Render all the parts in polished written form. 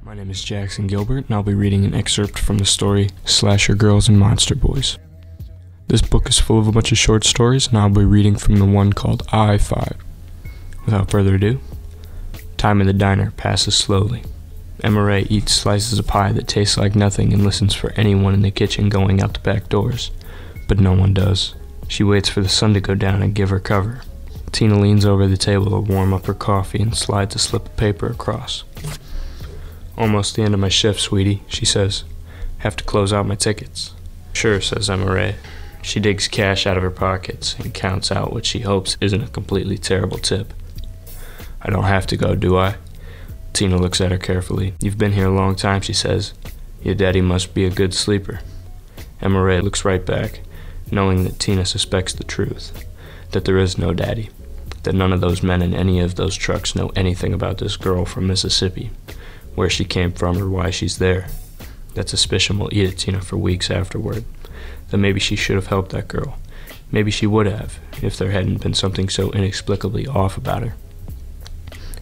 My name is Jackson Gilbert, and I'll be reading an excerpt from the story Slasher Girls and Monster Boys. This book is full of a bunch of short stories, and I'll be reading from the one called I-5. Without further ado, time in the diner passes slowly. Emma Ray eats slices of pie that taste like nothing and listens for anyone in the kitchen going out the back doors, but no one does. She waits for the sun to go down and give her cover. Tina leans over the table to warm up her coffee and slides a slip of paper across. "Almost the end of my shift, sweetie," she says. "Have to close out my tickets." "Sure," says Emma Ray. She digs cash out of her pockets and counts out what she hopes isn't a completely terrible tip. "I don't have to go, do I?" Tina looks at her carefully. "You've been here a long time," she says. "Your daddy must be a good sleeper." Emma Ray looks right back, knowing that Tina suspects the truth, that there is no daddy, that none of those men in any of those trucks know anything about this girl from Mississippi, where she came from or why she's there. That suspicion will eat at Tina for weeks afterward, that maybe she should have helped that girl. Maybe she would have, if there hadn't been something so inexplicably off about her.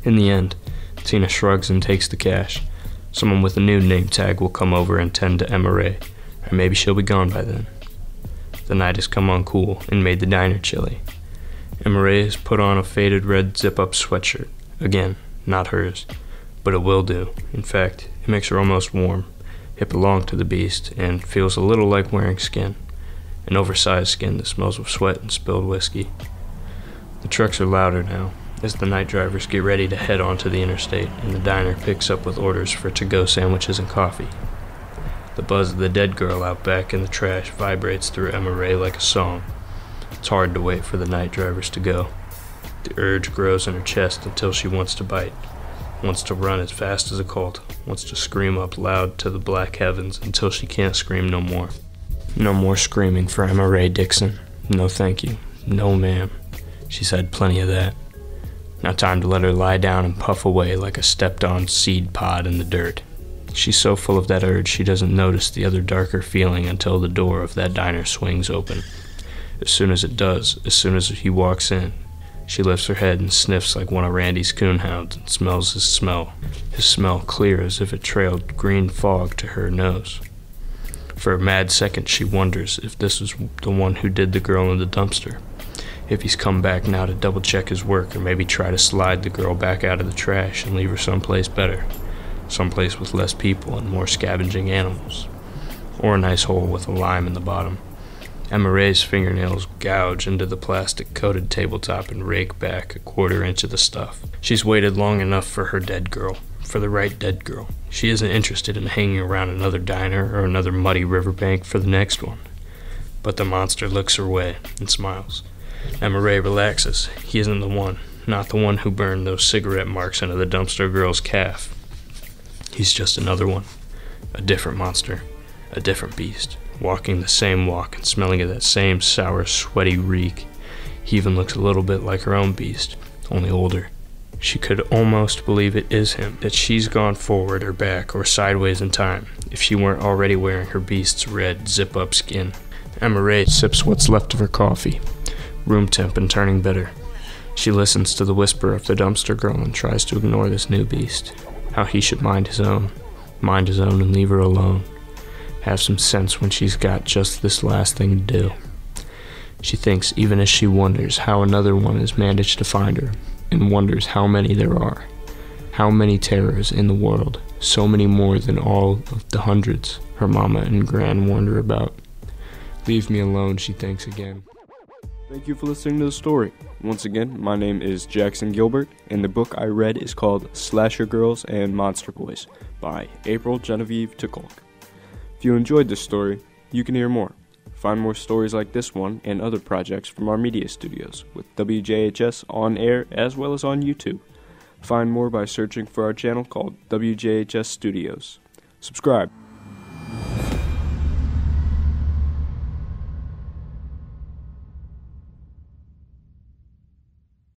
In the end, Tina shrugs and takes the cash. Someone with a new name tag will come over and tend to Emma Ray, or maybe she'll be gone by then. The night has come on cool and made the diner chilly. Emma Ray has put on a faded red zip-up sweatshirt. Again, not hers, but it will do. In fact, it makes her almost warm. It belonged to the beast and feels a little like wearing skin, an oversized skin that smells of sweat and spilled whiskey. The trucks are louder now, as the night drivers get ready to head onto the interstate, and the diner picks up with orders for to-go sandwiches and coffee. The buzz of the dead girl out back in the trash vibrates through Emma Ray like a song. It's hard to wait for the night drivers to go. The urge grows in her chest until she wants to bite, wants to run as fast as a colt, wants to scream up loud to the black heavens until she can't scream no more. No more screaming for Emma Ray Dixon. No thank you. No ma'am. She's had plenty of that. Now time to let her lie down and puff away like a stepped-on seed pod in the dirt. She's so full of that urge she doesn't notice the other darker feeling until the door of that diner swings open. As soon as it does, as soon as he walks in, she lifts her head and sniffs like one of Randy's coonhounds and smells his smell clear as if it trailed green fog to her nose. For a mad second she wonders if this was the one who did the girl in the dumpster, if he's come back now to double-check his work or maybe try to slide the girl back out of the trash and leave her someplace better, someplace with less people and more scavenging animals, or a nice hole with a lime in the bottom. Emma Ray's fingernails gouge into the plastic-coated tabletop and rake back a quarter inch of the stuff. She's waited long enough for her dead girl, for the right dead girl. She isn't interested in hanging around another diner or another muddy riverbank for the next one. But the monster looks her way and smiles. Emma Ray relaxes. He isn't the one, not the one who burned those cigarette marks into the dumpster girl's calf. He's just another one, a different monster, a different beast, walking the same walk and smelling of that same sour, sweaty reek. He even looks a little bit like her own beast, only older. She could almost believe it is him, that she's gone forward or back or sideways in time, if she weren't already wearing her beast's red zip-up skin. Emma Ray sips what's left of her coffee, room temp and turning bitter. She listens to the whisper of the dumpster girl and tries to ignore this new beast. How he should mind his own and leave her alone. Have some sense when she's got just this last thing to do. She thinks, even as she wonders how another one has managed to find her, and wonders how many there are. How many terrors in the world, so many more than all of the hundreds her mama and gran warned her about. Leave me alone, she thinks again. Thank you for listening to the story. Once again, my name is Jackson Gilbert, and the book I read is called Slasher Girls and Monster Boys by April Genevieve Tucholke. If you enjoyed this story, you can hear more. Find more stories like this one and other projects from our media studios with WJHS on air as well as on YouTube. Find more by searching for our channel called WJHS Studios. Subscribe.